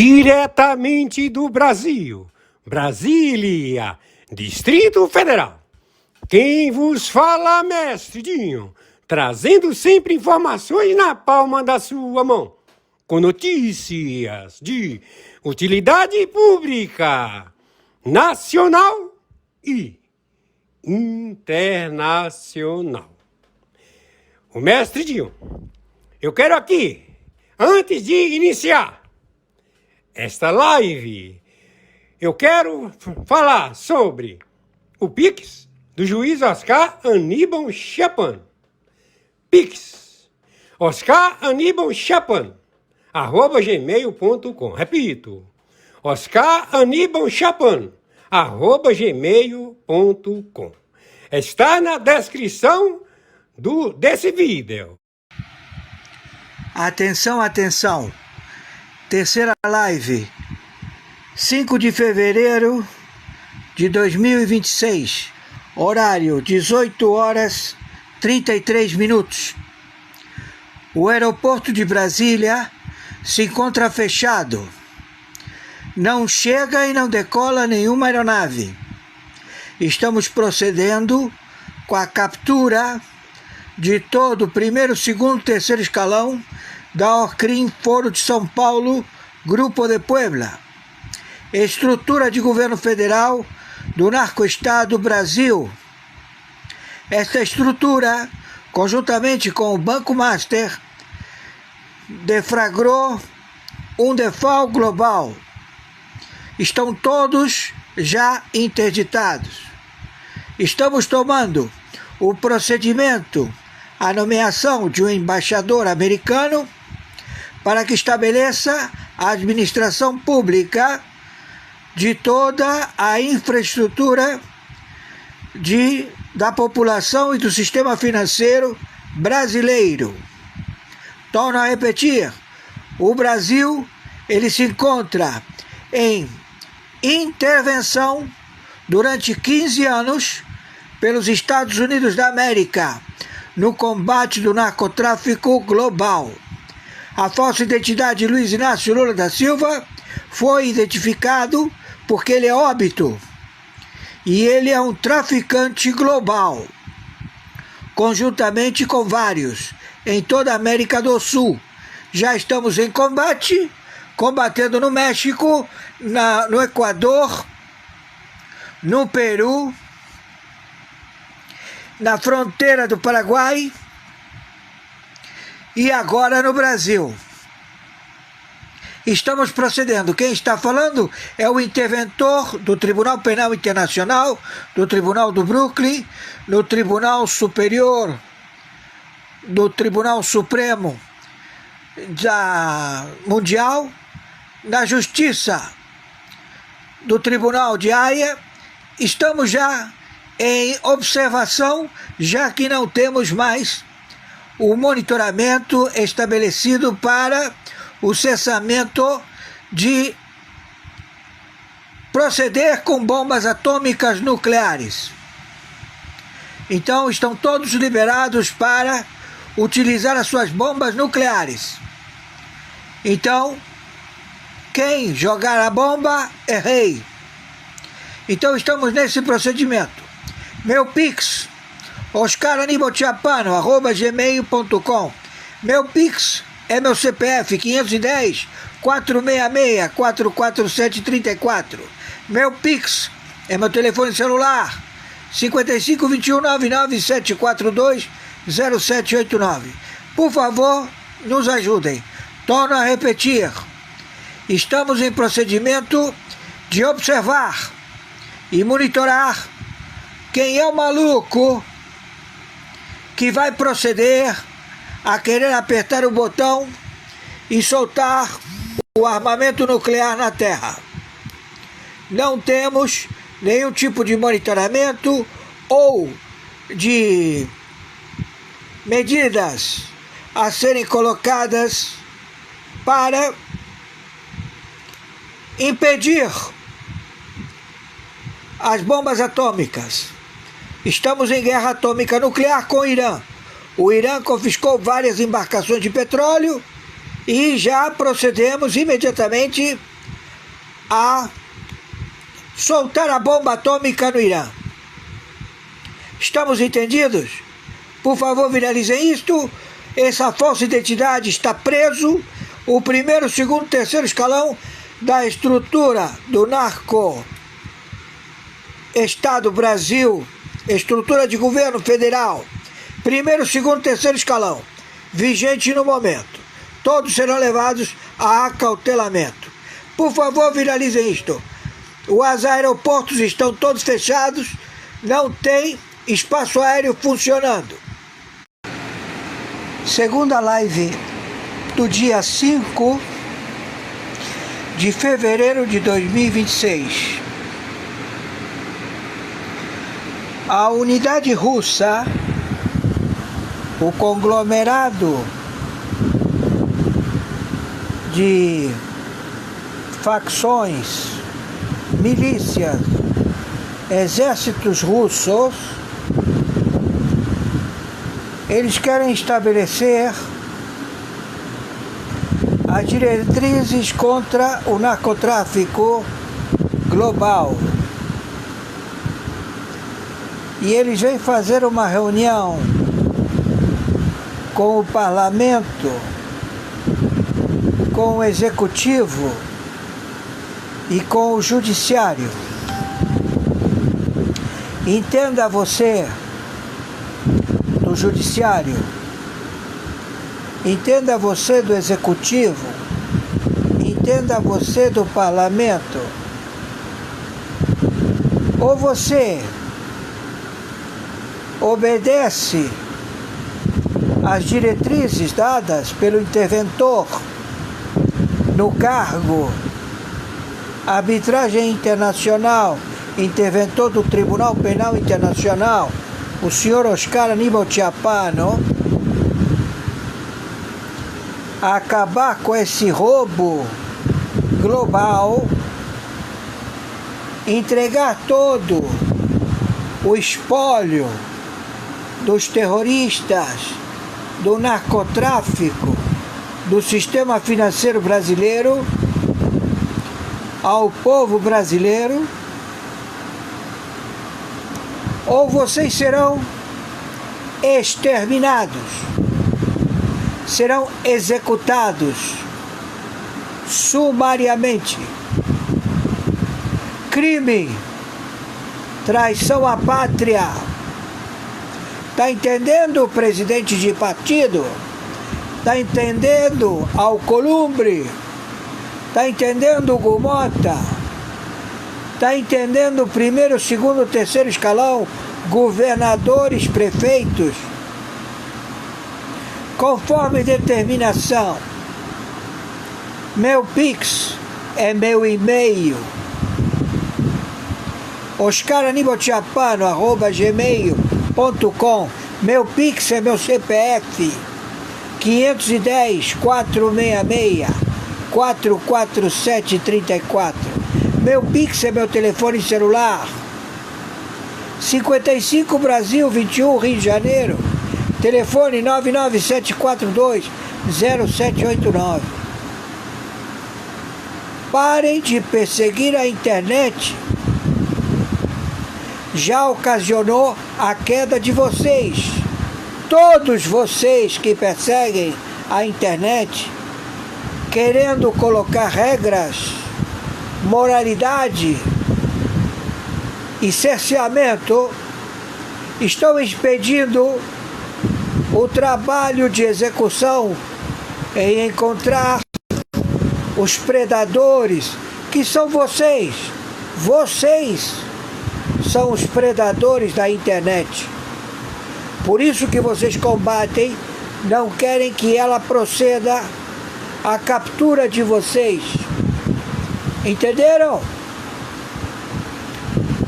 Diretamente do Brasil, Brasília, Distrito Federal. Quem vos fala, mestre Dinho, trazendo sempre informações na palma da sua mão, com notícias de utilidade pública, nacional e internacional. O mestre Dinho, eu quero aqui, antes de iniciar esta live, eu quero falar sobre o Pix do juiz Oscar Aníbal Chapan. Pix, Oscar Aníbal Chapan, @gmail.com. Repito, Oscar Aníbal Chapan, @gmail.com. Está na descrição desse vídeo. Atenção, atenção. Terceira live, 5 de fevereiro de 2026, horário 18 horas 33 minutos. O aeroporto de Brasília se encontra fechado. Não chega e não decola nenhuma aeronave. Estamos procedendo com a captura de todo o primeiro, segundo, terceiro escalão da Orcrim Foro de São Paulo, Grupo de Puebla, estrutura de governo federal do narcoestado Brasil. Esta estrutura, conjuntamente com o Banco Master, deflagrou um default global. Estão todos já interditados. Estamos tomando o procedimento, a nomeação de um embaixador americano para que estabeleça a administração pública de toda a infraestrutura da população e do sistema financeiro brasileiro. Torno a repetir, o Brasil ele se encontra em intervenção durante 15 anos pelos Estados Unidos da América no combate do narcotráfico global. A falsa identidade de Luiz Inácio Lula da Silva foi identificado porque ele é óbito e ele é um traficante global, conjuntamente com vários em toda a América do Sul. Já estamos em combate, combatendo no México, no Equador, no Peru, na fronteira do Paraguai e agora no Brasil. Estamos procedendo. Quem está falando é o interventor do Tribunal Penal Internacional, do Tribunal do Brooklyn, no Tribunal Superior, do Tribunal Supremo Mundial, na Justiça do Tribunal de Haia. Estamos já em observação, já que não temos mais o monitoramento estabelecido para o cessamento de proceder com bombas atômicas nucleares. Então, estão todos liberados para utilizar as suas bombas nucleares. Então, quem jogar a bomba é rei. Então, estamos nesse procedimento. Meu Pix, Oscar Aníbal Chapan, @gmail.com. Meu Pix é meu CPF, 510 466 44734. Meu Pix é meu telefone celular, 55 21 99 742 0789. Por favor, nos ajudem. Torno a repetir, estamos em procedimento de observar e monitorar quem é o maluco que vai proceder a querer apertar o botão e soltar o armamento nuclear na Terra. Não temos nenhum tipo de monitoramento ou de medidas a serem colocadas para impedir as bombas atômicas. Estamos em guerra atômica nuclear com o Irã. O Irã confiscou várias embarcações de petróleo e já procedemos imediatamente a soltar a bomba atômica no Irã. Estamos entendidos? Por favor, viralizem isto. Essa falsa identidade está preso. O primeiro, segundo, terceiro escalão da estrutura do narco-Estado Brasil, estrutura de governo federal. Primeiro, segundo, terceiro escalão, vigente no momento. Todos serão levados a acautelamento. Por favor, viralizem isto. Os aeroportos estão todos fechados, não tem espaço aéreo funcionando. Segunda live do dia 5 de fevereiro de 2026. A unidade russa, o conglomerado de facções, milícias, exércitos russos, eles querem estabelecer as diretrizes contra o narcotráfico global. E eles vêm fazer uma reunião com o parlamento, com o executivo e com o judiciário. Entenda você do judiciário, entenda você do executivo, entenda você do parlamento. Ou você obedece às diretrizes dadas pelo interventor no cargo Arbitragem Internacional, interventor do Tribunal Penal Internacional, o senhor Oscar Aníbal Chiappano, a acabar com esse roubo global, entregar todo o espólio dos terroristas, do narcotráfico, do sistema financeiro brasileiro ao povo brasileiro, ou vocês serão exterminados, serão executados sumariamente. Crime, traição à pátria. Tá entendendo, presidente de partido? Tá entendendo, Alcolumbre? Tá entendendo, Gumota? Tá entendendo o primeiro, segundo, terceiro escalão? Governadores, prefeitos? Conforme determinação. Meu Pix é meu e-mail. oscaraníbalchiappano@gmail.com. Meu Pix é meu CPF. 510-466-44734. Meu Pix é meu telefone celular. 55 Brasil 21 Rio de Janeiro. Telefone 997420789. Parem de perseguir a internet. Já ocasionou a queda de vocês. Todos vocês que perseguem a internet, querendo colocar regras, moralidade e cerceamento, estão impedindo o trabalho de execução em encontrar os predadores, que são vocês. Vocês são os predadores da internet. Por isso que vocês combatem, não querem que ela proceda à captura de vocês. Entenderam?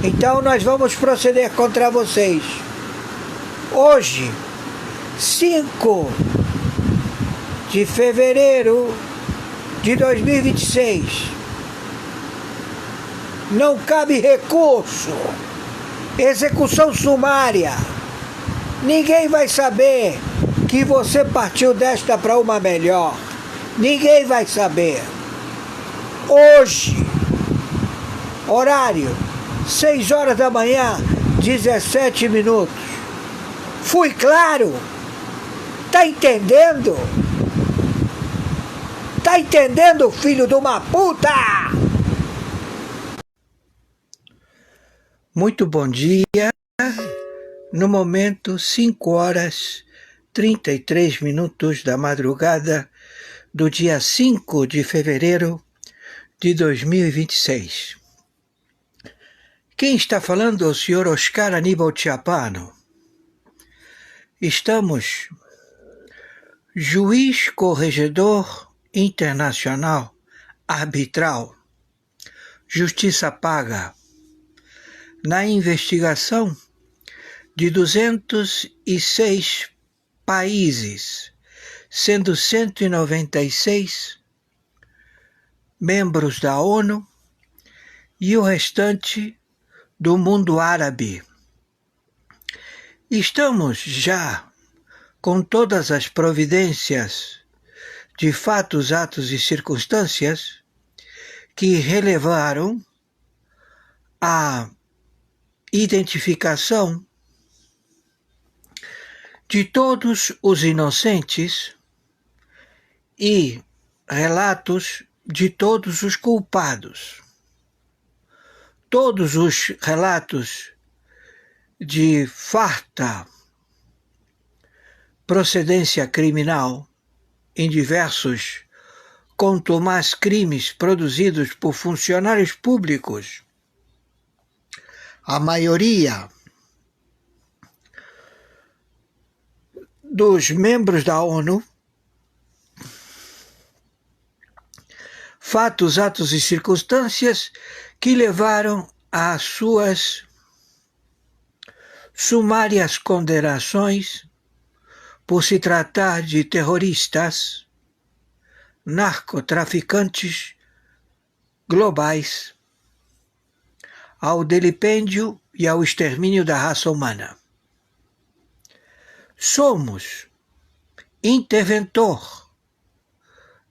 Então nós vamos proceder contra vocês. Hoje, 5 de fevereiro de 2026, não cabe recurso, execução sumária. Ninguém vai saber que você partiu desta para uma melhor. Ninguém vai saber. Hoje, horário 6 horas da manhã, 17 minutos. Fui claro? Tá entendendo? Tá entendendo, filho de uma puta? Muito bom dia. No momento, 5 horas 33 minutos da madrugada do dia 5 de fevereiro de 2026. Quem está falando é o senhor Oscar Aníbal Chiapano. Estamos juiz corregedor internacional arbitral, justiça paga, na investigação de 206 países, sendo 196 membros da ONU e o restante do mundo árabe. Estamos já com todas as providências de fatos, atos e circunstâncias que relevaram a identificação de todos os inocentes e relatos de todos os culpados. Todos os relatos de farta procedência criminal em diversos contumaz crimes produzidos por funcionários públicos, a maioria dos membros da ONU, fatos, atos e circunstâncias que levaram às suas sumárias condenações por se tratar de terroristas, narcotraficantes globais, ao delipêndio e ao extermínio da raça humana. Somos interventor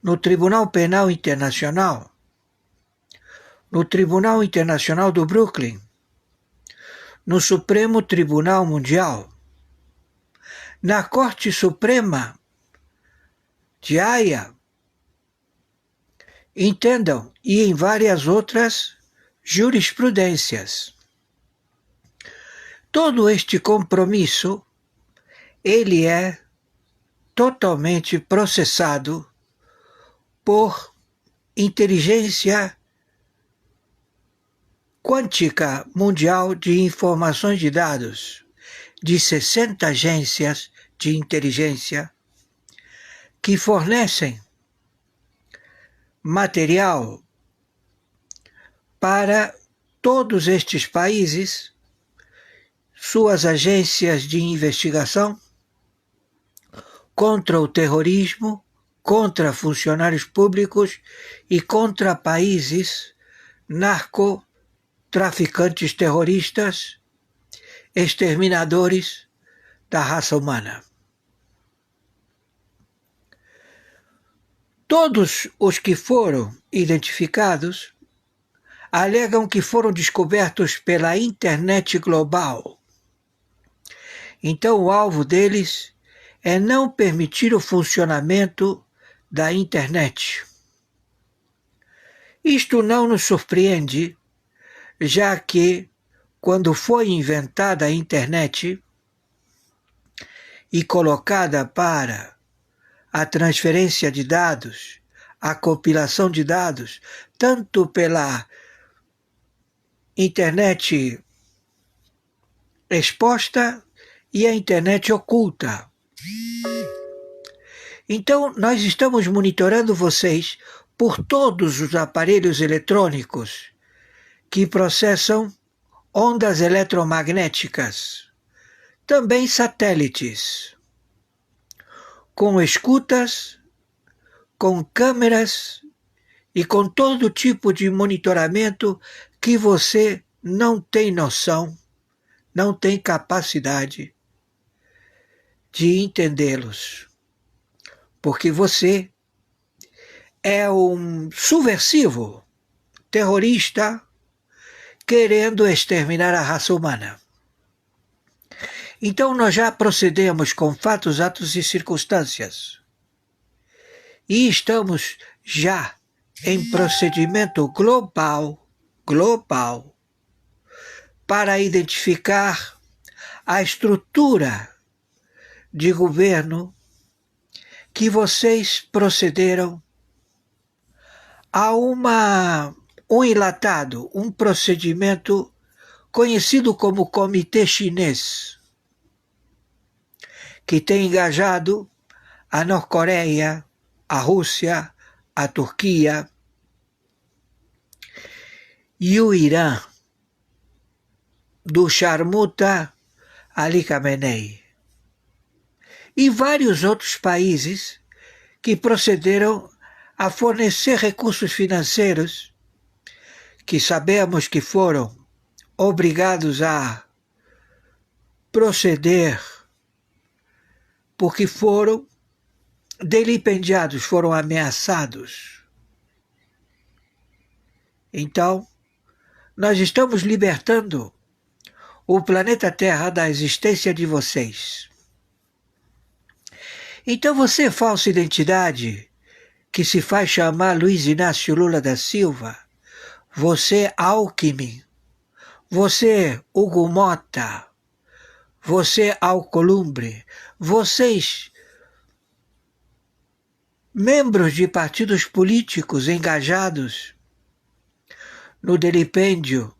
no Tribunal Penal Internacional, no Tribunal Internacional do Brooklyn, no Supremo Tribunal Mundial, na Corte Suprema de Haia, entendam, e em várias outras jurisprudências. Todo este compromisso, ele é totalmente processado por inteligência quântica mundial de informações de dados, de 60 agências de inteligência que fornecem material para todos estes países, suas agências de investigação contra o terrorismo, contra funcionários públicos e contra países narcotraficantes terroristas, exterminadores da raça humana. Todos os que foram identificados alegam que foram descobertos pela internet global. Então o alvo deles é não permitir o funcionamento da internet. Isto não nos surpreende, já que, quando foi inventada a internet e colocada para a transferência de dados, a compilação de dados, tanto pela internet exposta e a internet oculta. Então, nós estamos monitorando vocês por todos os aparelhos eletrônicos que processam ondas eletromagnéticas, também satélites, com escutas, com câmeras e com todo tipo de monitoramento que você não tem noção, não tem capacidade de entendê-los. Porque você é um subversivo, terrorista, querendo exterminar a raça humana. Então nós já procedemos com fatos, atos e circunstâncias. E estamos já em procedimento global, para identificar a estrutura de governo que vocês procederam a um enlatado, um procedimento conhecido como Comitê Chinês, que tem engajado a Norte-Coreia, a Rússia, a Turquia e o Irã, do Sharmuta Ali Khamenei, e vários outros países que procederam a fornecer recursos financeiros que sabemos que foram obrigados a proceder porque foram vilipendiados, foram ameaçados. Então, nós estamos libertando o planeta Terra da existência de vocês. Então você, falsa identidade, que se faz chamar Luiz Inácio Lula da Silva, você, Alckmin, você, Hugo Mota, você, Alcolumbre, vocês, membros de partidos políticos engajados no delipêndio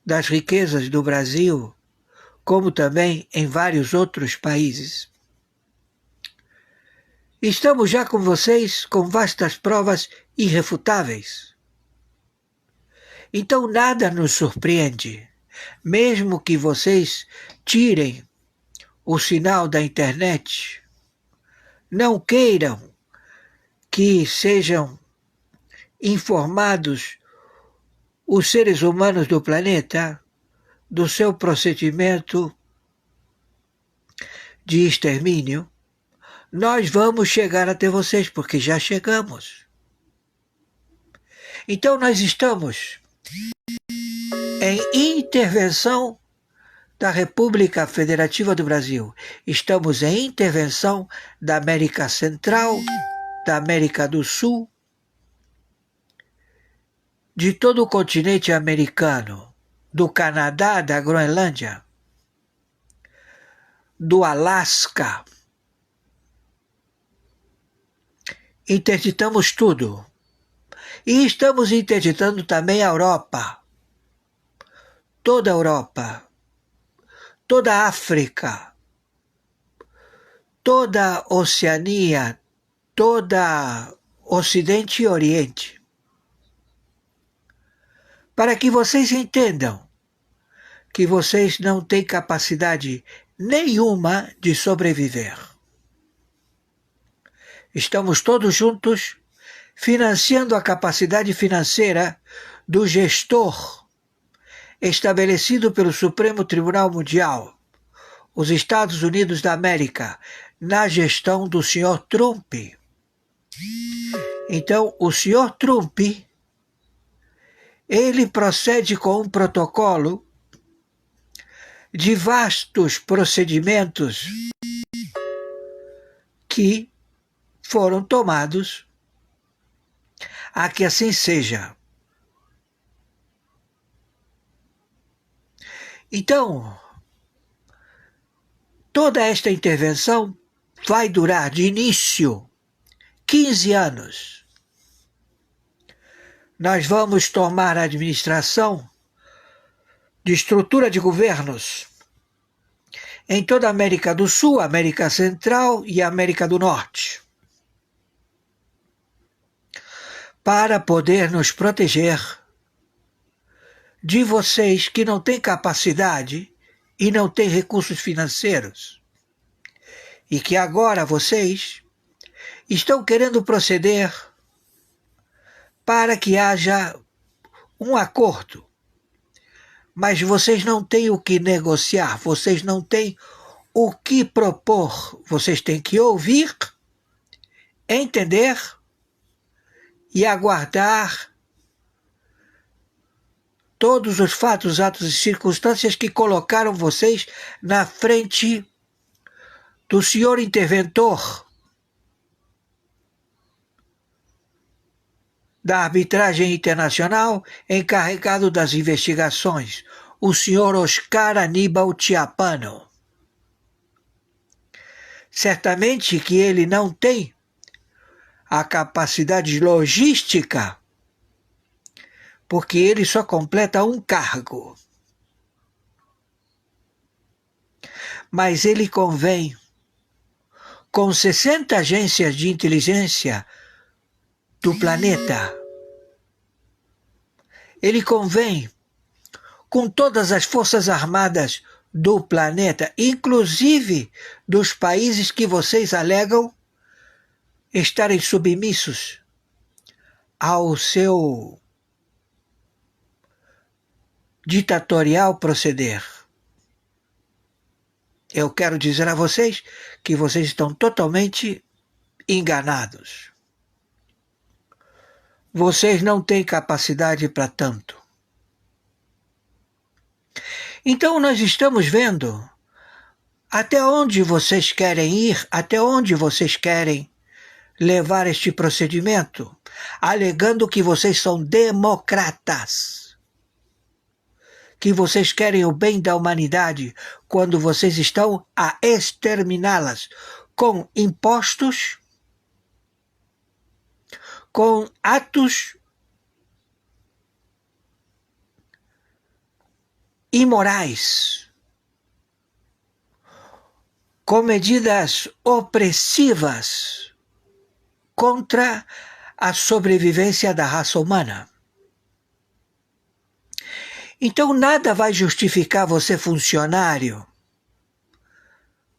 das riquezas do Brasil, como também em vários outros países. Estamos já com vocês com vastas provas irrefutáveis. Então nada nos surpreende, mesmo que vocês tirem o sinal da internet, não queiram que sejam informados os seres humanos do planeta do seu procedimento de extermínio, nós vamos chegar até vocês, porque já chegamos. Então nós estamos em intervenção da República Federativa do Brasil. Estamos em intervenção da América Central, da América do Sul, de todo o continente americano, do Canadá, da Groenlândia, do Alasca. Interditamos tudo. E estamos interditando também a Europa, toda a Europa, toda a África, toda a Oceania, toda Ocidente e Oriente, para que vocês entendam que vocês não têm capacidade nenhuma de sobreviver. Estamos todos juntos financiando a capacidade financeira do gestor estabelecido pelo Supremo Tribunal Mundial, os Estados Unidos da América, na gestão do Sr. Trump. Então, o Sr. Trump, ele procede com um protocolo de vastos procedimentos que foram tomados a que assim seja. Então, toda esta intervenção vai durar de início 15 anos. Nós vamos tomar a administração de estrutura de governos em toda a América do Sul, América Central e América do Norte, para poder nos proteger de vocês que não têm capacidade e não têm recursos financeiros, e que agora vocês estão querendo proceder para que haja um acordo. Mas vocês não têm o que negociar, vocês não têm o que propor, vocês têm que ouvir, entender e aguardar todos os fatos, atos e circunstâncias que colocaram vocês na frente do senhor interventor da arbitragem internacional encarregado das investigações, o senhor Oscar Aníbal Chiappano. Certamente que ele não tem a capacidade logística, porque ele só completa um cargo. Mas ele convém, com 60 agências de inteligência do planeta, ele convém com todas as forças armadas do planeta, inclusive dos países que vocês alegam estarem submissos ao seu ditatorial proceder. Eu quero dizer a vocês que vocês estão totalmente enganados. Vocês não têm capacidade para tanto. Então nós estamos vendo até onde vocês querem ir, até onde vocês querem levar este procedimento, alegando que vocês são democratas, que vocês querem o bem da humanidade, quando vocês estão a exterminá-las com impostos, com atos imorais, com medidas opressivas contra a sobrevivência da raça humana. Então nada vai justificar você, funcionário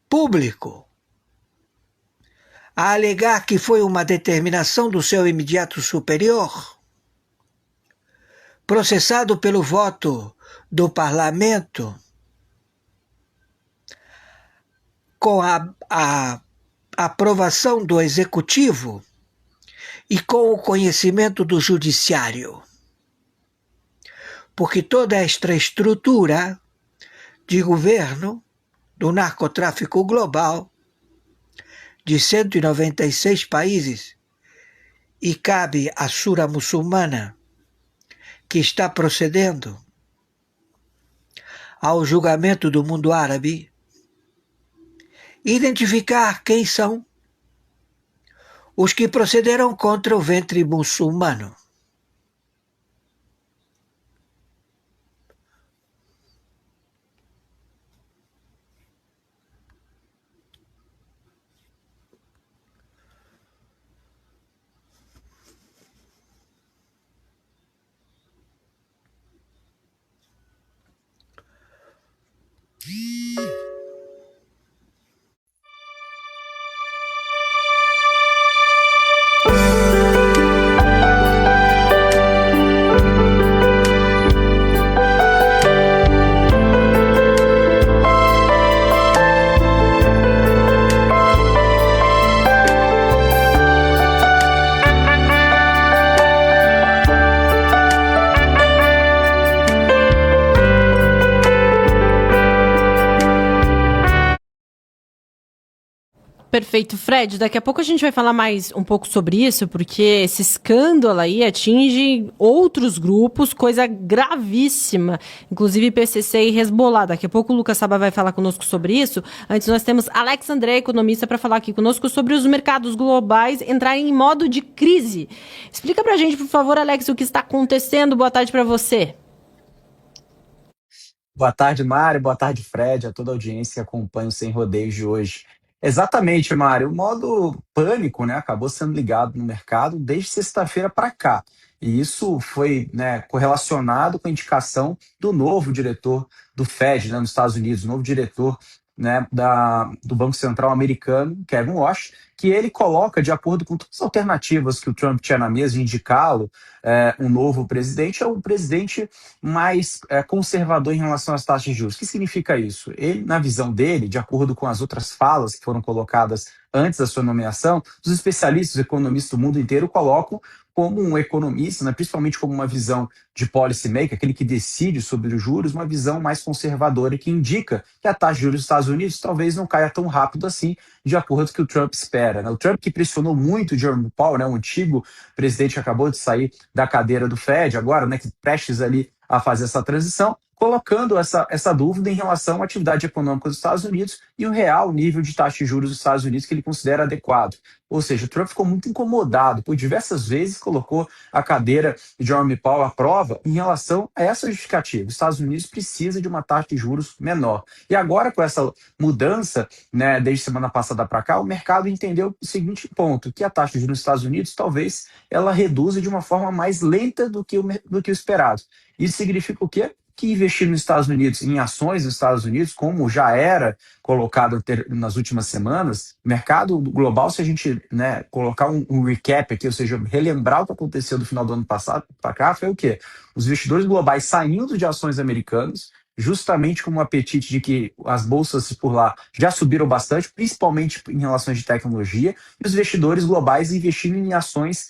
público, a alegar que foi uma determinação do seu imediato superior, processado pelo voto do parlamento, com a aprovação do executivo e com o conhecimento do judiciário. Porque toda esta estrutura de governo do narcotráfico global de 196 países, e cabe à Sura muçulmana, que está procedendo ao julgamento do mundo árabe, identificar quem são os que procederam contra o ventre muçulmano. Perfeito, Fred. Daqui a pouco a gente vai falar mais um pouco sobre isso, porque esse escândalo aí atinge outros grupos, coisa gravíssima, inclusive PCC e Hezbollah. Daqui a pouco o Lucas Saba vai falar conosco sobre isso. Antes nós temos Alex André, economista, para falar aqui conosco sobre os mercados globais entrarem em modo de crise. Explica pra gente, por favor, Alex, o que está acontecendo. Boa tarde para você. Boa tarde, Mário. Boa tarde, Fred, a toda a audiência que acompanha o Sem Rodeios de hoje. Exatamente, Mário. O modo pânico, né, acabou sendo ligado no mercado desde sexta-feira para cá. E isso foi, né, correlacionado com a indicação do novo diretor do Fed, né, nos Estados Unidos, o novo diretor, né, do Banco Central americano, Kevin Warsh, que ele coloca, de acordo com todas as alternativas que o Trump tinha na mesa, de indicá-lo um novo presidente, é o presidente mais conservador em relação às taxas de juros. O que significa isso? Ele, na visão dele, de acordo com as outras falas que foram colocadas antes da sua nomeação, os especialistas, os economistas do mundo inteiro colocam como um economista, né, principalmente como uma visão de policymaker, aquele que decide sobre os juros, uma visão mais conservadora que indica que a taxa de juros dos Estados Unidos talvez não caia tão rápido assim, de acordo com o que o Trump espera, né? O Trump que pressionou muito o Jerome Powell, né, o antigo presidente que acabou de sair da cadeira do Fed agora, né, que prestes ali a fazer essa transição, colocando essa dúvida em relação à atividade econômica dos Estados Unidos e o real nível de taxa de juros dos Estados Unidos que ele considera adequado. Ou seja, o Trump ficou muito incomodado, por diversas vezes colocou a cadeira de Jerome Powell à prova em relação a essa justificativa. Os Estados Unidos precisa de uma taxa de juros menor. E agora, com essa mudança, né, desde semana passada para cá, o mercado entendeu o seguinte ponto, que a taxa de juros nos Estados Unidos talvez ela reduza de uma forma mais lenta do que o esperado. Isso significa o quê? Que investir nos Estados Unidos, em ações nos Estados Unidos, como já era colocado nas últimas semanas, mercado global, se a gente, né, colocar um recap aqui, ou seja, relembrar o que aconteceu do final do ano passado para cá, foi o quê? Os investidores globais saindo de ações americanas, justamente com um apetite de que as bolsas por lá já subiram bastante, principalmente em relações de tecnologia, e os investidores globais investindo em ações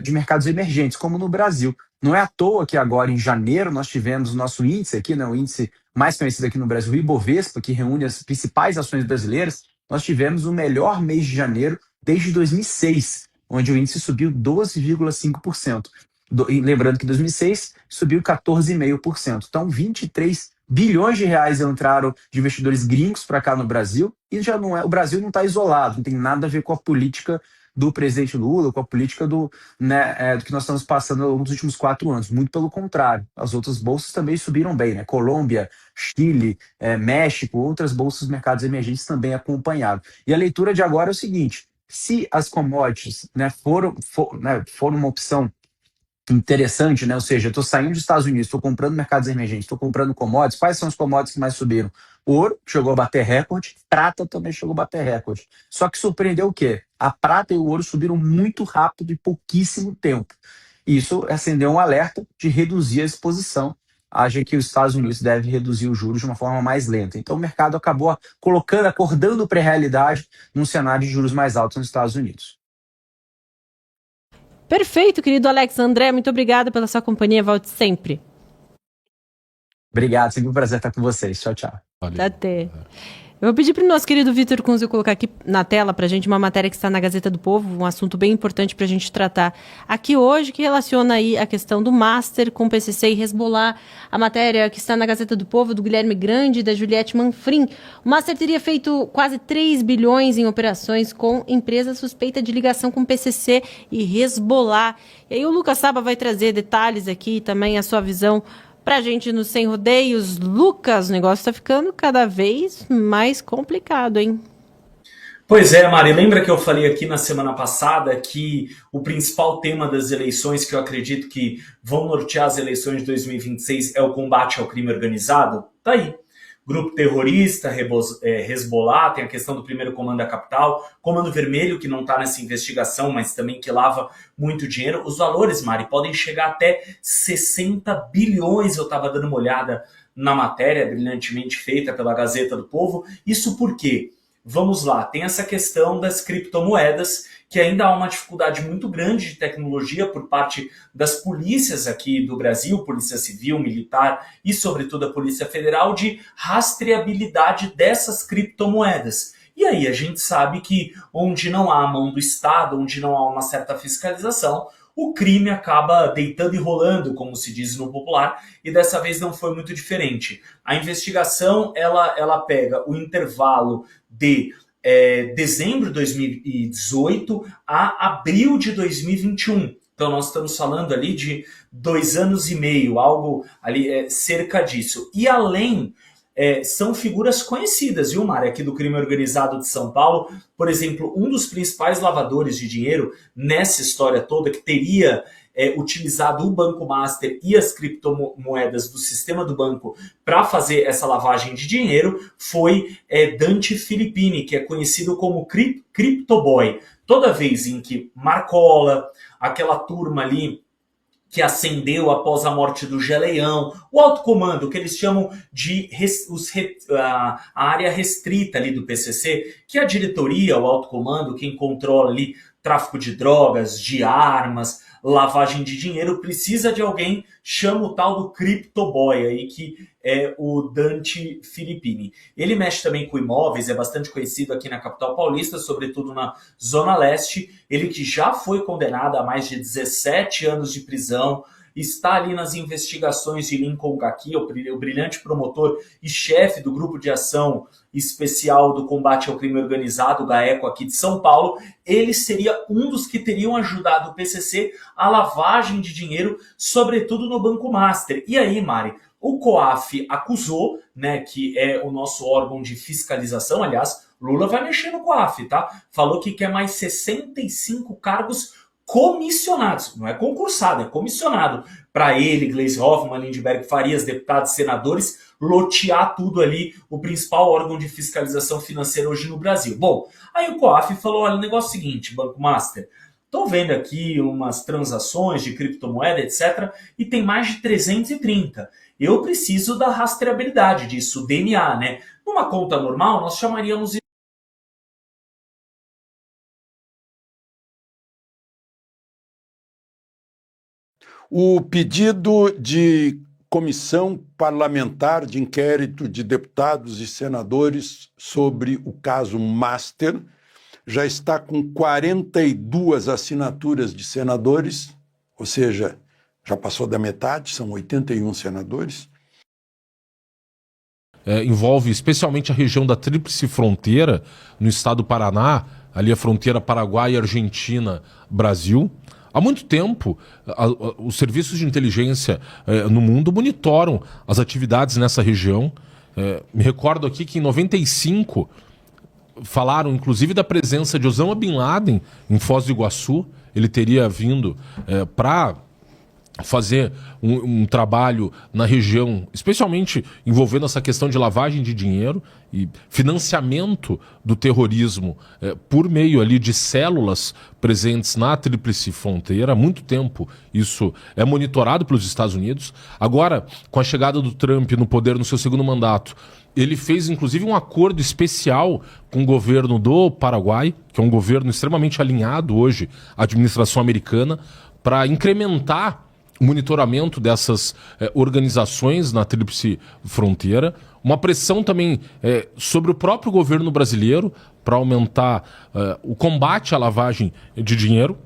de mercados emergentes, como no Brasil. Não é à toa que agora, em janeiro, nós tivemos o nosso índice aqui, né, o índice mais conhecido aqui no Brasil, o Ibovespa, que reúne as principais ações brasileiras. Nós tivemos o melhor mês de janeiro desde 2006, onde o índice subiu 12,5%. E lembrando que em 2006 subiu 14,5%. Então, 23 bilhões de reais entraram de investidores gringos para cá no Brasil, e já não é, o Brasil não está isolado, não tem nada a ver com a política do presidente Lula, com a política do que nós estamos passando nos últimos 4 anos. Muito pelo contrário, as outras bolsas também subiram bem, né? Colômbia, Chile, México, outras bolsas dos mercados emergentes também acompanharam. E a leitura de agora é o seguinte, se as commodities, né, foram uma opção interessante, né? Ou seja, eu estou saindo dos Estados Unidos, estou comprando mercados emergentes, estou comprando commodities. Quais são os commodities que mais subiram? Ouro chegou a bater recorde, prata também chegou a bater recorde. Só que surpreendeu o quê? A prata e o ouro subiram muito rápido em pouquíssimo tempo. Isso acendeu um alerta de reduzir a exposição. Haja que os Estados Unidos devem reduzir os juros de uma forma mais lenta. Então o mercado acabou acordando para a realidade num cenário de juros mais altos nos Estados Unidos. Perfeito, querido Alex. André, muito obrigada pela sua companhia. Volte sempre. Obrigado, sempre um prazer estar com vocês. Tchau, tchau. Valeu. Até. Eu vou pedir para o nosso querido Vitor Kunze colocar aqui na tela para a gente uma matéria que está na Gazeta do Povo, um assunto bem importante para a gente tratar aqui hoje, que relaciona aí a questão do Master com PCC e Hezbollah. A matéria que está na Gazeta do Povo, do Guilherme Grande e da Juliette Manfrim. O Master teria feito quase 3 bilhões em operações com empresa suspeita de ligação com PCC e Hezbollah. E aí o Lucas Saba vai trazer detalhes aqui, também a sua visão pra gente no Sem Rodeios. Lucas, o negócio tá ficando cada vez mais complicado, hein? Pois é, Mari, lembra que eu falei aqui na semana passada que o principal tema das eleições, que eu acredito que vão nortear as eleições de 2026, é o combate ao crime organizado? Tá aí. Grupo terrorista, Hezbollah, tem a questão do primeiro comando da capital, Comando Vermelho, que não está nessa investigação, mas também que lava muito dinheiro. Os valores, Mari, podem chegar até 60 bilhões, eu estava dando uma olhada na matéria, brilhantemente feita pela Gazeta do Povo. Isso por quê? Vamos lá, tem essa questão das criptomoedas, que ainda há uma dificuldade muito grande de tecnologia por parte das polícias aqui do Brasil, Polícia Civil, Militar e, sobretudo, a Polícia Federal, de rastreabilidade dessas criptomoedas. E aí a gente sabe que onde não há a mão do Estado, onde não há uma certa fiscalização, o crime acaba deitando e rolando, como se diz no popular, e dessa vez não foi muito diferente. A investigação ela pega o intervalo de dezembro de 2018 a abril de 2021. Então nós estamos falando ali de 2 anos e meio, algo ali cerca disso. E além, são figuras conhecidas, viu, Mari, aqui do crime organizado de São Paulo. Por exemplo, um dos principais lavadores de dinheiro nessa história toda, que teria utilizado o Banco Master e as criptomoedas do sistema do banco para fazer essa lavagem de dinheiro, foi Dante Filippini, que é conhecido como Cryptoboy. Toda vez em que Marcola, aquela turma ali que ascendeu após a morte do Geleião, o alto comando, que eles chamam de a área restrita ali do PCC, que é a diretoria, o alto comando, quem controla ali tráfico de drogas, de armas, lavagem de dinheiro, precisa de alguém, chama o tal do Cryptoboy aí, que é o Dante Filippini. Ele mexe também com imóveis, é bastante conhecido aqui na capital paulista, sobretudo na Zona Leste. Ele que já foi condenado a mais de 17 anos de prisão, está ali nas investigações de Lincoln Gaki, o brilhante promotor e chefe do Grupo de Ação Especial do Combate ao Crime Organizado, o GAECO, aqui de São Paulo. Ele seria um dos que teriam ajudado o PCC a lavagem de dinheiro, sobretudo no Banco Master. E aí, Mari, o COAF acusou, né, que é o nosso órgão de fiscalização, aliás, Lula vai mexer no COAF, tá? Falou que quer mais 65 cargos comissionados, não é concursado, é comissionado, para ele, Gleisi Hoffmann, Lindbergh Farias, deputados, senadores, lotear tudo ali, o principal órgão de fiscalização financeira hoje no Brasil. Bom, aí o COAF falou, olha, o negócio é o seguinte, Banco Master, estou vendo aqui umas transações de criptomoeda, etc., e tem mais de 330. Eu preciso da rastreabilidade disso, DNA, né? Numa conta normal, nós chamaríamos o pedido de comissão parlamentar de inquérito de deputados e senadores sobre o caso Master já está com 42 assinaturas de senadores, ou seja, já passou da metade, são 81 senadores. Envolve especialmente a região da Tríplice Fronteira, no estado do Paraná, ali a fronteira Paraguai, Argentina, Brasil. Há muito tempo, os serviços de inteligência no mundo monitoram as atividades nessa região. Me recordo aqui que em 95 falaram inclusive da presença de Osama Bin Laden em Foz do Iguaçu. Ele teria vindo para fazer um trabalho na região, especialmente envolvendo essa questão de lavagem de dinheiro e financiamento do terrorismo por meio ali de células presentes na Tríplice Fronteira. Há muito tempo isso é monitorado pelos Estados Unidos. Agora, com a chegada do Trump no poder no seu segundo mandato, ele fez inclusive um acordo especial com o governo do Paraguai, que é um governo extremamente alinhado hoje à administração americana, para incrementar o monitoramento dessas organizações na Tríplice Fronteira, uma pressão também sobre o próprio governo brasileiro para aumentar o combate à lavagem de dinheiro.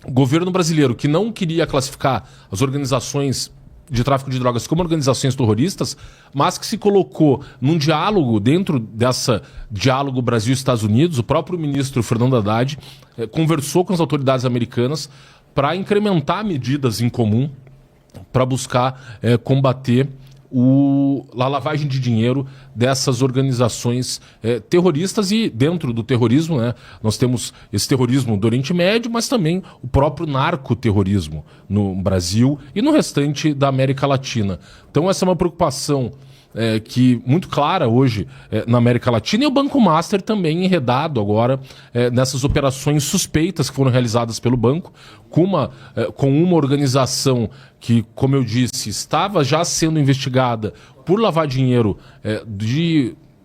O governo brasileiro, que não queria classificar as organizações de tráfico de drogas como organizações terroristas, mas que se colocou num diálogo, dentro dessa diálogo Brasil-Estados Unidos, o próprio ministro Fernando Haddad conversou com as autoridades americanas para incrementar medidas em comum para buscar combater a lavagem de dinheiro dessas organizações terroristas. E dentro do terrorismo, né, nós temos esse terrorismo do Oriente Médio, mas também o próprio narcoterrorismo no Brasil e no restante da América Latina. Então essa é uma preocupação que muito clara hoje na América Latina, e o Banco Master também enredado agora nessas operações suspeitas que foram realizadas pelo banco, com uma organização que, como eu disse, estava já sendo investigada por lavar dinheiro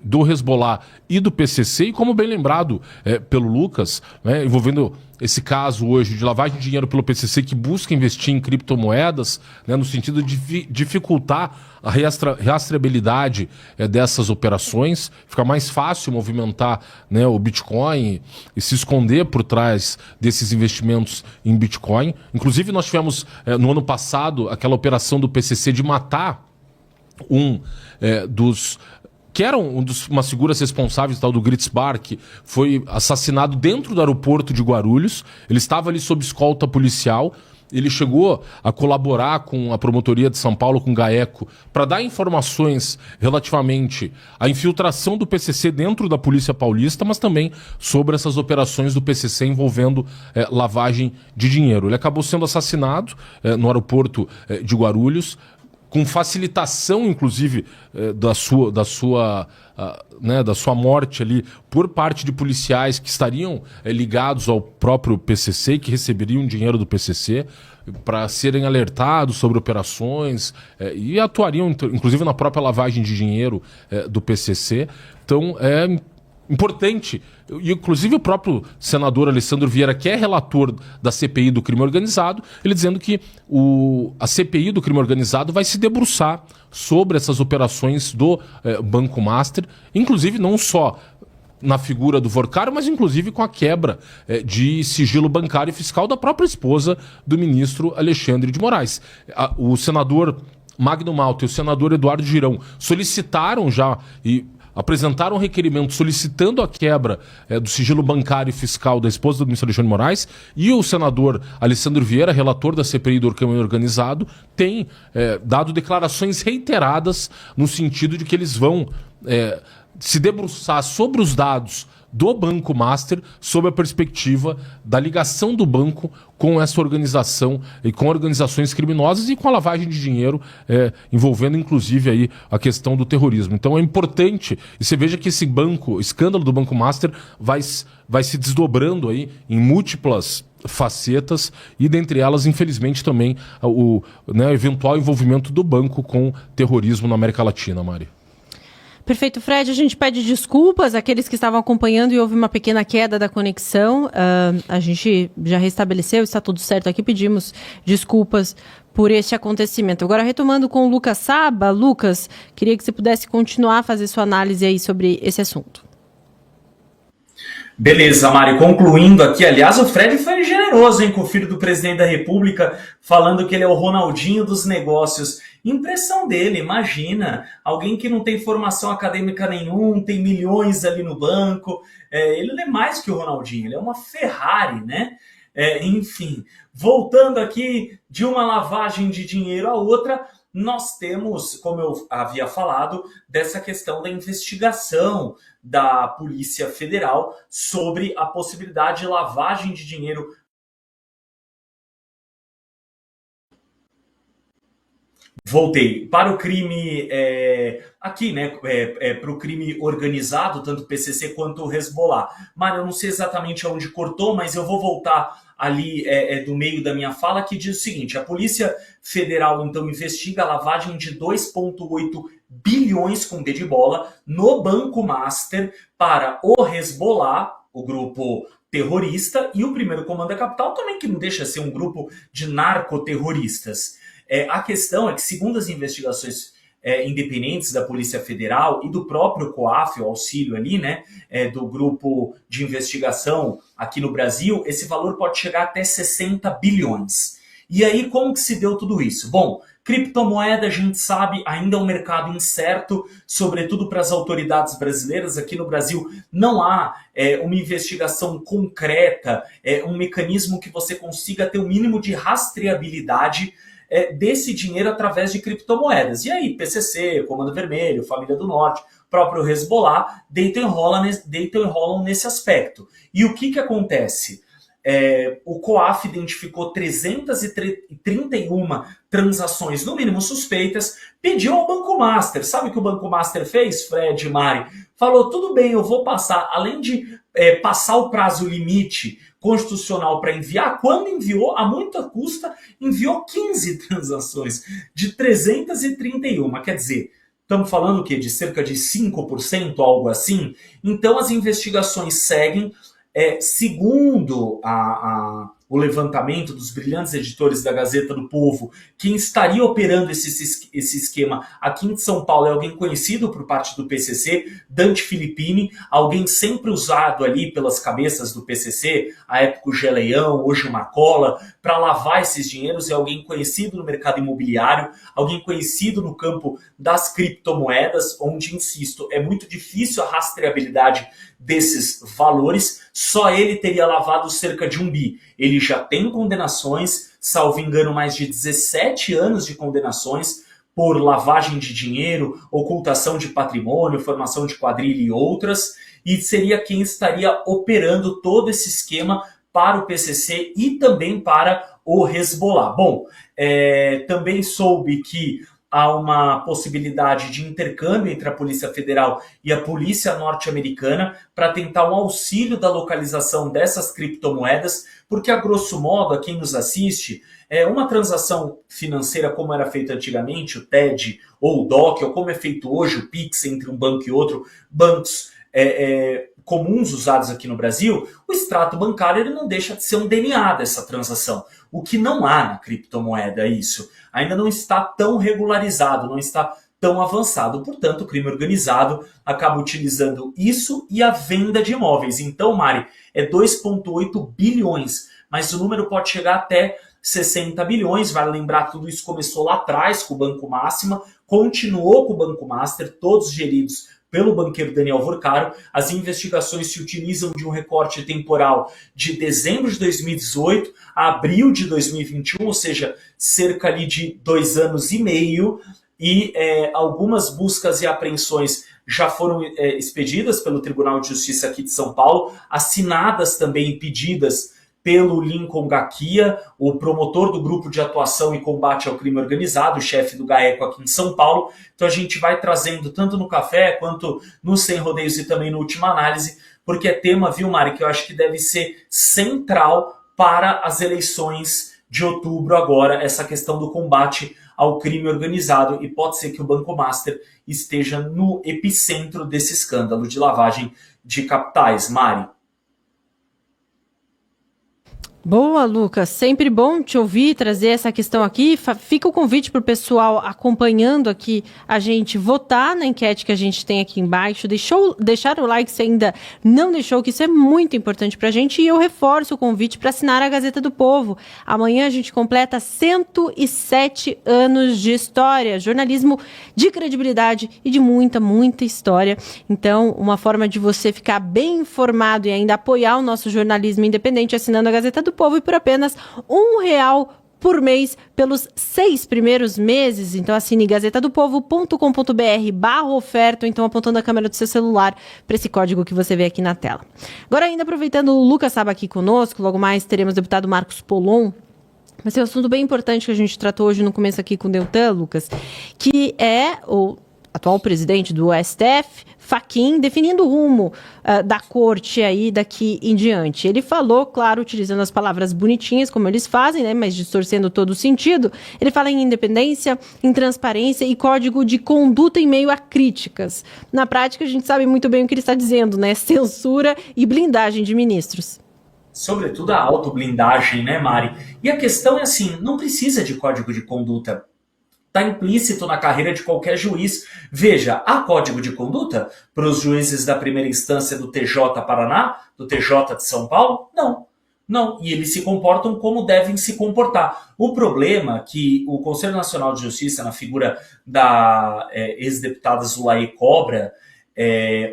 do Hezbollah e do PCC, e como bem lembrado pelo Lucas, né, envolvendo esse caso hoje de lavagem de dinheiro pelo PCC, que busca investir em criptomoedas, né, no sentido de dificultar a rastreabilidade dessas operações, fica mais fácil movimentar, né, o Bitcoin e se esconder por trás desses investimentos em Bitcoin. Inclusive nós tivemos no ano passado aquela operação do PCC de matar que era umas figuras responsáveis, tal do Gritzbar, que foi assassinado dentro do aeroporto de Guarulhos. Ele estava ali sob escolta policial. Ele chegou a colaborar com a promotoria de São Paulo, com o GAECO, para dar informações relativamente à infiltração do PCC dentro da Polícia Paulista, mas também sobre essas operações do PCC envolvendo lavagem de dinheiro. Ele acabou sendo assassinado no aeroporto de Guarulhos, com facilitação, inclusive, da sua morte ali por parte de policiais que estariam ligados ao próprio PCC, que receberiam dinheiro do PCC para serem alertados sobre operações e atuariam, inclusive, na própria lavagem de dinheiro do PCC. Então, importante, e inclusive o próprio senador Alessandro Vieira, que é relator da CPI do crime organizado, ele dizendo que a CPI do crime organizado vai se debruçar sobre essas operações do Banco Master, inclusive não só na figura do Vorcaro, mas inclusive com a quebra de sigilo bancário e fiscal da própria esposa do ministro Alexandre de Moraes. O senador Magno Malta e o senador Eduardo Girão solicitaram já e apresentaram um requerimento solicitando a quebra do sigilo bancário e fiscal da esposa do ministro Alexandre de Moraes, e o senador Alessandro Vieira, relator da CPI do crime organizado, tem dado declarações reiteradas no sentido de que eles vão se debruçar sobre os dados do Banco Master, sob a perspectiva da ligação do banco com essa organização e com organizações criminosas e com a lavagem de dinheiro, envolvendo inclusive aí a questão do terrorismo. Então é importante, e você veja que esse escândalo do Banco Master vai se desdobrando aí em múltiplas facetas, e dentre elas, infelizmente, também o eventual envolvimento do banco com terrorismo na América Latina, Mari. Perfeito, Fred. A gente pede desculpas àqueles que estavam acompanhando e houve uma pequena queda da conexão. A gente já restabeleceu, está tudo certo aqui. Pedimos desculpas por este acontecimento. Agora, retomando com o Lucas Saba. Lucas, queria que você pudesse continuar a fazer sua análise aí sobre esse assunto. Beleza, Mari. Concluindo aqui, aliás, o Fred foi generoso, hein, com o filho do presidente da República, falando que ele é o Ronaldinho dos negócios. Impressão dele, imagina, alguém que não tem formação acadêmica nenhuma, tem milhões ali no banco, ele não é mais que o Ronaldinho, ele é uma Ferrari, né? Enfim, voltando aqui de uma lavagem de dinheiro a outra, nós temos, como eu havia falado, dessa questão da investigação da Polícia Federal sobre a possibilidade de lavagem de dinheiro. Voltei para o crime aqui, né? Para o crime organizado, tanto o PCC quanto o Hezbollah. Mário, eu não sei exatamente aonde cortou, mas eu vou voltar ali do meio da minha fala, que diz o seguinte: a Polícia Federal então investiga a lavagem de 2,8 bilhões com B de bola no Banco Master para o Hezbollah, o grupo terrorista, e o Primeiro Comando da Capital também, que não deixa de ser um grupo de narcoterroristas. A questão é que, segundo as investigações independentes da Polícia Federal e do próprio COAF, o auxílio ali, né, do grupo de investigação aqui no Brasil, esse valor pode chegar até 60 bilhões. E aí, como que se deu tudo isso? Bom, criptomoeda, a gente sabe, ainda é um mercado incerto, sobretudo para as autoridades brasileiras. Aqui no Brasil não há uma investigação concreta, um mecanismo que você consiga ter o mínimo de rastreabilidade desse dinheiro através de criptomoedas. E aí, PCC, Comando Vermelho, Família do Norte, próprio Hezbollah, deitam e enrolam nesse aspecto. E o que acontece? O COAF identificou 331 transações, no mínimo suspeitas, pediu ao Banco Master. Sabe o que o Banco Master fez, Fred e Mari? Falou, tudo bem, eu vou passar, além de passar o prazo limite constitucional para enviar, quando enviou, a muita custa, enviou 15 transações de 331. Quer dizer, estamos falando o quê? De cerca de 5%, algo assim? Então as investigações seguem. Segundo o levantamento dos brilhantes editores da Gazeta do Povo, quem estaria operando esse esquema aqui em São Paulo é alguém conhecido por parte do PCC, Dante Filippini, alguém sempre usado ali pelas cabeças do PCC, à época o Geleião, hoje o Marcola, para lavar esses dinheiros. É alguém conhecido no mercado imobiliário, alguém conhecido no campo das criptomoedas, onde, insisto, é muito difícil a rastreabilidade desses valores. Só ele teria lavado cerca de 1 bi. Ele já tem condenações, salvo engano, mais de 17 anos de condenações por lavagem de dinheiro, ocultação de patrimônio, formação de quadrilha e outras, e seria quem estaria operando todo esse esquema para o PCC e também para o Hezbollah. Bom, também soube que há uma possibilidade de intercâmbio entre a Polícia Federal e a Polícia Norte-Americana para tentar um auxílio da localização dessas criptomoedas, porque, a grosso modo, a quem nos assiste, uma transação financeira como era feita antigamente, o TED ou o DOC, ou como é feito hoje, o PIX entre um banco e outro, bancos comuns usados aqui no Brasil, o extrato bancário ele não deixa de ser um DNA dessa transação. O que não há na criptomoeda é isso. Ainda não está tão regularizado, não está tão avançado. Portanto, o crime organizado acaba utilizando isso e a venda de imóveis. Então, Mari, é 2,8 bilhões, mas o número pode chegar até 60 bilhões. Vale lembrar que tudo isso começou lá atrás com o Banco Máxima, continuou com o Banco Master, todos geridos pelo banqueiro Daniel Vorcaro. As investigações se utilizam de um recorte temporal de dezembro de 2018 a abril de 2021, ou seja, cerca ali de 2 anos e meio, e algumas buscas e apreensões já foram expedidas pelo Tribunal de Justiça aqui de São Paulo, assinadas também e pedidas pelo Lincoln Gaquia, o promotor do Grupo de Atuação e Combate ao Crime Organizado, o chefe do GAECO aqui em São Paulo. Então a gente vai trazendo tanto no Café quanto no Sem Rodeios e também no Última Análise, porque é tema, viu, Mari, que eu acho que deve ser central para as eleições de outubro agora, essa questão do combate ao crime organizado, e pode ser que o Banco Master esteja no epicentro desse escândalo de lavagem de capitais. Mari. Boa, Lucas. Sempre bom te ouvir, trazer essa questão aqui. Fica o convite para o pessoal acompanhando aqui a gente votar na enquete que a gente tem aqui embaixo. Deixar o like se ainda não deixou, que isso é muito importante para a gente. E eu reforço o convite para assinar a Gazeta do Povo. Amanhã a gente completa 107 anos de história, jornalismo de credibilidade e de muita, muita história. Então, uma forma de você ficar bem informado e ainda apoiar o nosso jornalismo independente assinando a Gazeta do Povo, e por apenas R$1 por mês pelos 6 primeiros meses. Então assine gazetadopovo.com.br/oferta, ou então apontando a câmera do seu celular para esse código que você vê aqui na tela. Agora, ainda aproveitando o Lucas Saba aqui conosco, logo mais teremos o deputado Marcos Polon. Mas tem um assunto bem importante que a gente tratou hoje no começo aqui com o Deltan, Lucas, que é o atual presidente do STF, Fachin, definindo o rumo da corte aí daqui em diante. Ele falou, claro, utilizando as palavras bonitinhas, como eles fazem, né, mas distorcendo todo o sentido. Ele fala em independência, em transparência e código de conduta em meio a críticas. Na prática, a gente sabe muito bem o que ele está dizendo, né? Censura e blindagem de ministros. Sobretudo a autoblindagem, né, Mari? E a questão é assim, não precisa de código de conduta. Está implícito na carreira de qualquer juiz. Veja, há código de conduta para os juízes da primeira instância do TJ Paraná, do TJ de São Paulo? Não. Não, e eles se comportam como devem se comportar. O problema é que o Conselho Nacional de Justiça, na figura da ex-deputada Zulaê Cobra,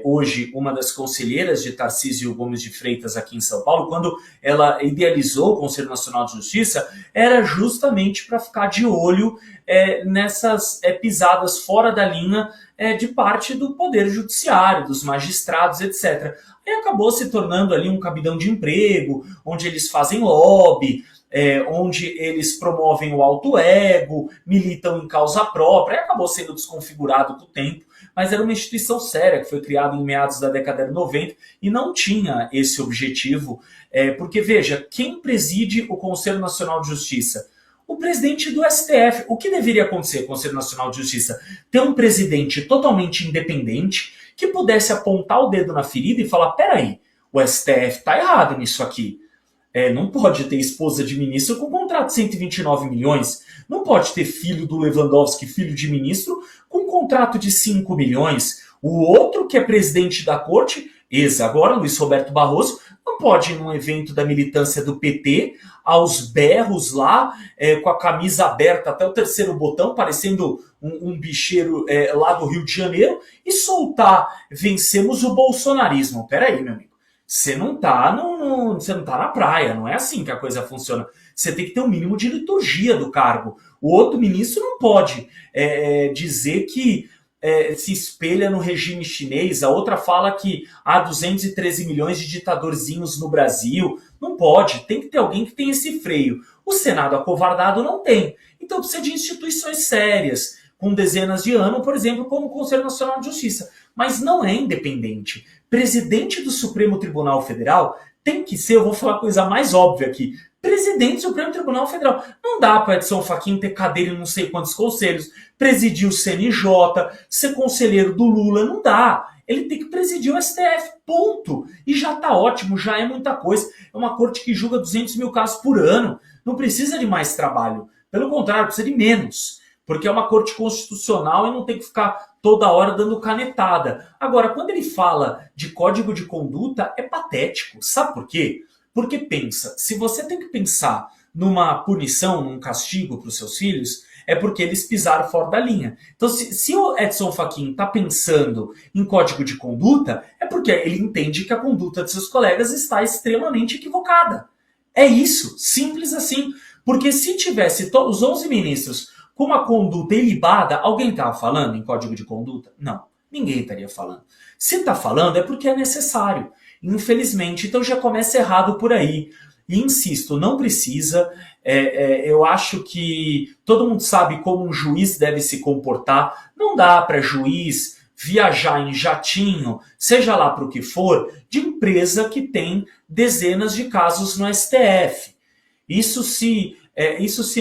hoje uma das conselheiras de Tarcísio Gomes de Freitas aqui em São Paulo, quando ela idealizou o Conselho Nacional de Justiça, era justamente para ficar de olho nessas pisadas fora da linha de parte do Poder Judiciário, dos magistrados, etc. E acabou se tornando ali um cabidão de emprego, onde eles fazem lobby, onde eles promovem o alto ego, militam em causa própria, e acabou sendo desconfigurado com o tempo. Mas era uma instituição séria, que foi criada em meados da década de 90 e não tinha esse objetivo, porque, veja, quem preside o Conselho Nacional de Justiça? O presidente do STF. O que deveria acontecer com o Conselho Nacional de Justiça? Ter um presidente totalmente independente que pudesse apontar o dedo na ferida e falar, peraí, o STF está errado nisso aqui. Não pode ter esposa de ministro com contrato de 129 milhões. Não pode ter filho do Lewandowski, filho de ministro, com contrato de 5 milhões. O outro, que é presidente da corte, agora, Luiz Roberto Barroso, não pode ir num evento da militância do PT, aos berros lá, com a camisa aberta até o terceiro botão, parecendo um bicheiro lá do Rio de Janeiro, e soltar, vencemos o bolsonarismo. Peraí, meu amigo. Você não tá na praia, não é assim que a coisa funciona. Você tem que ter um mínimo de liturgia do cargo. O outro ministro não pode dizer que se espelha no regime chinês. A outra fala que há 213 milhões de ditadorzinhos no Brasil. Não pode, tem que ter alguém que tem esse freio. O Senado acovardado não tem. Então precisa de instituições sérias, com dezenas de anos, por exemplo, como o Conselho Nacional de Justiça. Mas não é independente. Presidente do Supremo Tribunal Federal tem que ser, eu vou falar a coisa mais óbvia aqui, presidente do Supremo Tribunal Federal. Não dá para Edson Fachin ter cadeira em não sei quantos conselhos, presidir o CNJ, ser conselheiro do Lula, não dá. ele tem que presidir o STF, ponto. E já tá ótimo, já é muita coisa. É uma corte que julga 200 mil casos por ano. Não precisa de mais trabalho. Pelo contrário, precisa de menos. Porque é uma corte constitucional e não tem que ficar toda hora dando canetada. Agora, quando ele fala de código de conduta, é patético. Sabe por quê? Porque pensa, se você tem que pensar numa punição, num castigo para os seus filhos, é porque eles pisaram fora da linha. Então, se o Edson Fachin está pensando em código de conduta, é porque ele entende que a conduta de seus colegas está extremamente equivocada. É isso, simples assim. Porque se tivesse os 11 ministros com uma conduta ilibada, alguém estava falando em código de conduta? Não, ninguém estaria falando. Se está falando é porque é necessário. Infelizmente, então já começa errado por aí. E insisto, não precisa. Eu acho que todo mundo sabe como um juiz deve se comportar. Não dá para juiz viajar em jatinho, seja lá para o que for, de empresa que tem dezenas de casos no STF. Isso se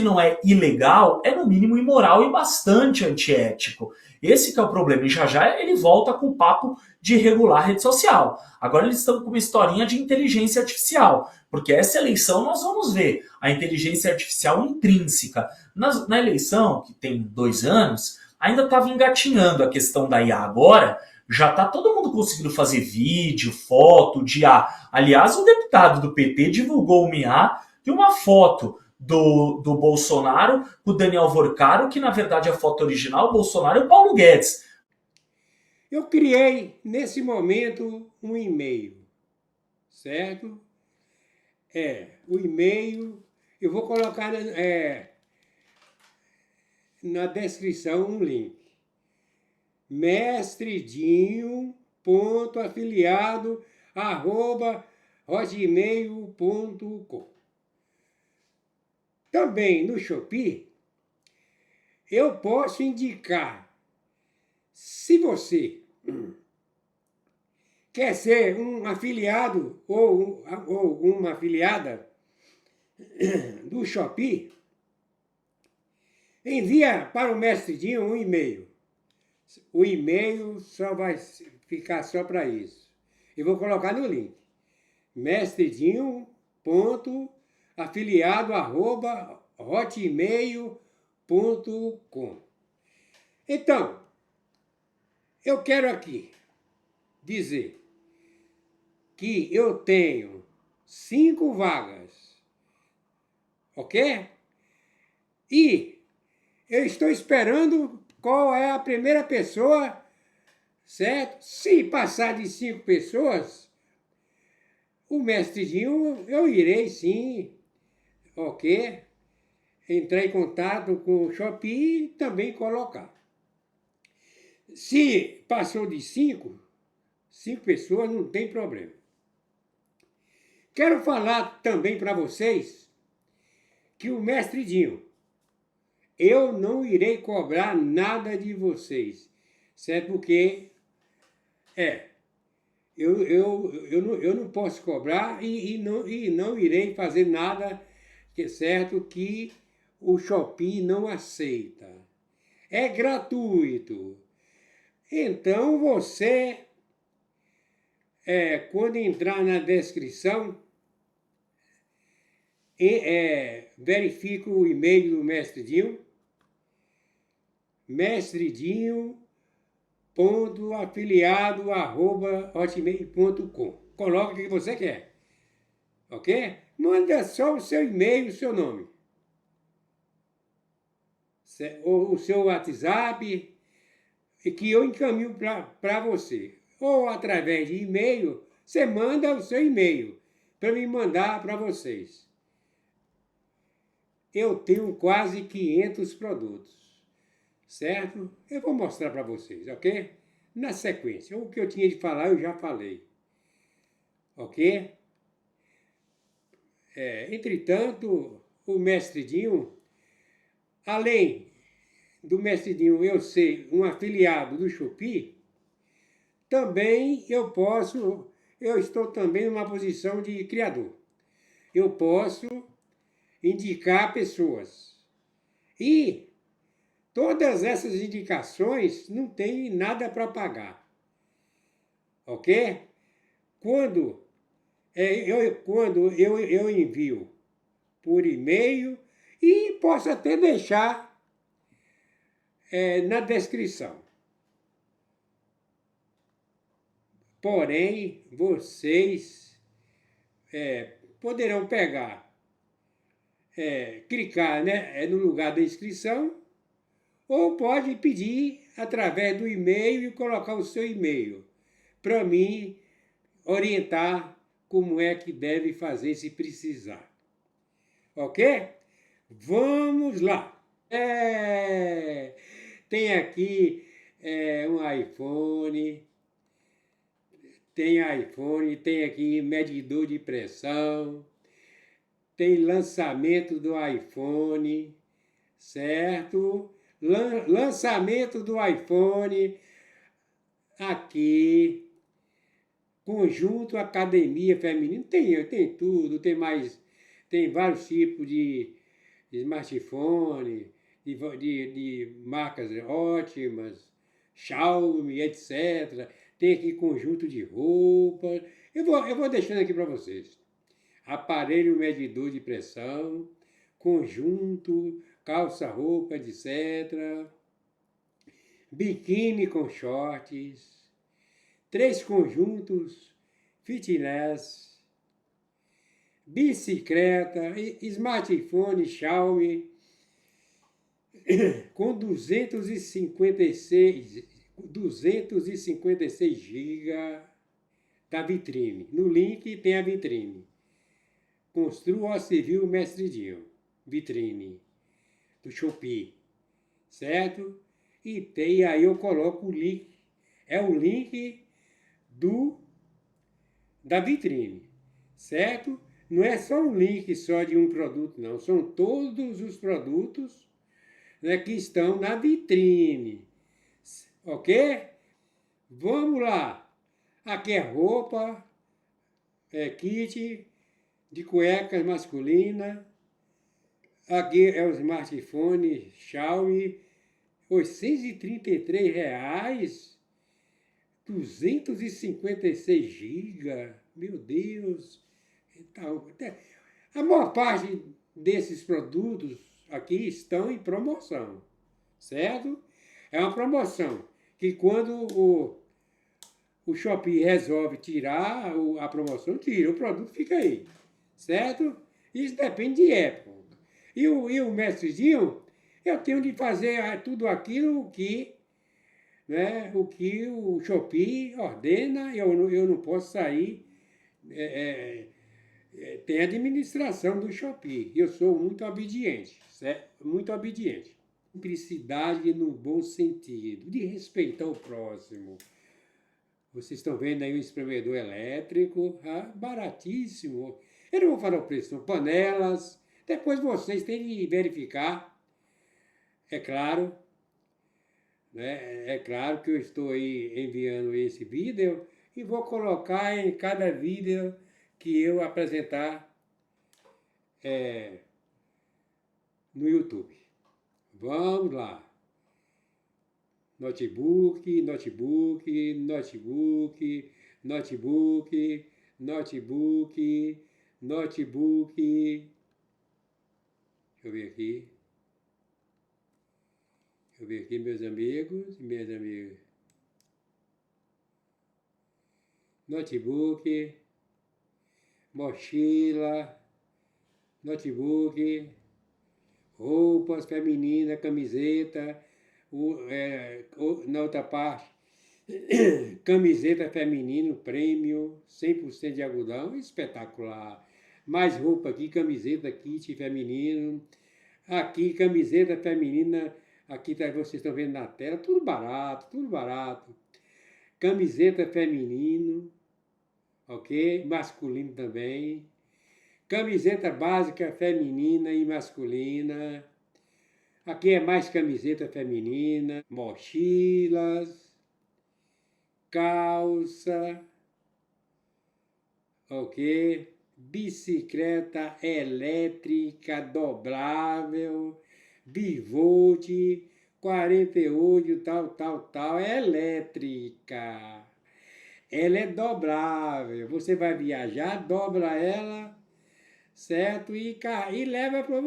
não é ilegal, é no mínimo imoral e bastante antiético. Esse que é o problema. E já ele volta com o papo de regular rede social. Agora eles estão com uma historinha de inteligência artificial. Porque essa eleição nós vamos ver a inteligência artificial intrínseca. Na eleição, que tem 2 anos, ainda estava engatinhando a questão da IA. Agora, já está todo mundo conseguindo fazer vídeo, foto de IA. Aliás, o deputado do PT divulgou uma IA de uma foto do Bolsonaro, o Daniel Vorcaro, que na verdade a foto original, o Bolsonaro e o Paulo Guedes. Eu criei, nesse momento, um e-mail, certo? O e-mail, eu vou colocar na descrição um link. mestredinho.afiliado@hotmail.com. Também no Shopee, eu posso indicar, se você quer ser um afiliado ou uma afiliada do Shopee, envia para o Mestredinho um e-mail. O e-mail só vai ficar só para isso. Eu vou colocar no link. mestredinho.afiliado@hotmail.com. Então, eu quero aqui dizer que eu tenho 5 vagas, ok? E eu estou esperando qual é a primeira pessoa, certo? Se passar de 5 pessoas, o Mestredinho, eu irei sim, ok? Entrar em contato com o Shopee e também colocar. Se passou de 5 pessoas, não tem problema. Quero falar também para vocês que o Mestredinho, eu não irei cobrar nada de vocês, certo? Porque eu não posso cobrar e não irei fazer nada, certo? Que o Shopee não aceita. É gratuito. Então você, quando entrar na descrição, verifica o e-mail do Mestredinho, mestredinho.afiliado@hotmail.com. Coloca o que você quer, ok? Manda só o seu e-mail, o seu nome, ou o seu WhatsApp, que eu encaminho para você. Ou através de e-mail, você manda o seu e-mail para me mandar para vocês. Eu tenho quase 500 produtos, certo? Eu vou mostrar para vocês, ok? Na sequência, o que eu tinha de falar eu já falei, ok? Entretanto, o Mestredinho, além do Mestredinho eu ser um afiliado do Shopee, também eu estou também numa posição de criador. Eu posso indicar pessoas. E todas essas indicações não tem nada para pagar. ok? Quando eu envio por e-mail e posso até deixar na descrição. Porém, vocês poderão pegar, clicar, né, no lugar da inscrição, ou pode pedir através do e-mail e colocar o seu e-mail para mim orientar como é que deve fazer se precisar. Ok? Vamos lá. Tem aqui um iPhone, tem aqui medidor de pressão, tem lançamento do iPhone, certo? Lançamento do iPhone aqui, conjunto academia feminina, tem tudo, tem vários tipos de smartphone, de marcas ótimas, Xiaomi, etc. Tem aqui conjunto de roupas. Eu vou deixando aqui para vocês. Aparelho medidor de pressão, conjunto, calça-roupa, etc. Biquíni com shorts, 3 conjuntos fitness, bicicleta, smartphone Xiaomi com 256 GB da vitrine. No link tem a vitrine. Construa Civil Mestre Dinho, vitrine do Shopee, certo? E aí eu coloco o link, é o link da vitrine, certo? Não é só um link só de um produto, não. São todos os produtos, né, que estão na vitrine, ok? Vamos lá. Aqui é roupa, kit de cuecas masculina. Aqui é o smartphone Xiaomi, R$833, 256 GB, meu Deus. Então, a maior parte desses produtos aqui estão em promoção, certo? É uma promoção que quando o Shopee resolve tirar a promoção, tira, o produto fica aí, certo? Isso depende de época. E o mestrezinho, eu tenho de fazer tudo aquilo que, né, o que o Shopee ordena, eu não posso sair. Tem a administração do Shopee. Eu sou muito obediente, certo? Muito obediente. Simplicidade no bom sentido, de respeitar o próximo. Vocês estão vendo aí um espremedor elétrico, baratíssimo. Eu não vou falar o preço, são panelas. Depois vocês têm de verificar, é claro, né? É claro que eu estou aí enviando esse vídeo e vou colocar em cada vídeo que eu apresentar no YouTube. Vamos lá. Notebook. Deixa eu ver aqui. Meus amigos e minhas amigas. Notebook, mochila, notebook, roupas femininas, camiseta, na outra parte, camiseta feminina, prêmio, 100% de algodão, espetacular. Mais roupa aqui, camiseta, kit feminino. Aqui, camiseta feminina, aqui vocês estão vendo na tela, tudo barato, tudo barato. Camiseta feminino, ok? Masculino também. Camiseta básica feminina e masculina. Aqui é mais camiseta feminina, mochilas, calça, ok? Bicicleta elétrica dobrável, bivolt, 48, tal, elétrica. ela é dobrável. Você vai viajar, dobra ela, certo? E leva para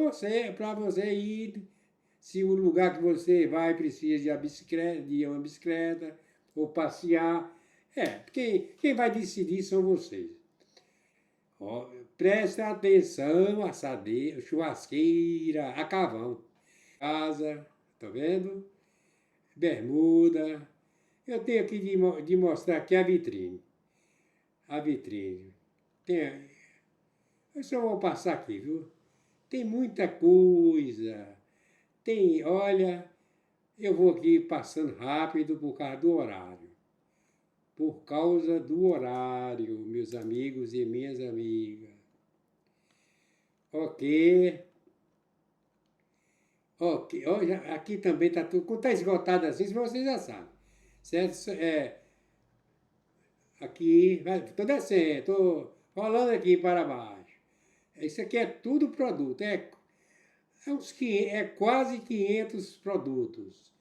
você ir. Se o lugar que você vai precisa de uma bicicleta ou passear. Quem vai decidir são vocês. Ó, preste atenção, assadeira, churrasqueira, a carvão. Casa, tá vendo? Bermuda. Eu tenho aqui de mostrar aqui a vitrine. A vitrine. Eu só vou passar aqui, viu? Tem muita coisa. Olha, eu vou aqui passando rápido por causa do horário. Por causa do horário, meus amigos e minhas amigas. Ok. Ok. Olha, aqui também está tudo. Quando está esgotado assim, vocês já sabem. Certo? Aqui, estou descendo, estou rolando aqui para baixo. Isso aqui é tudo produto. É quase 500 produtos.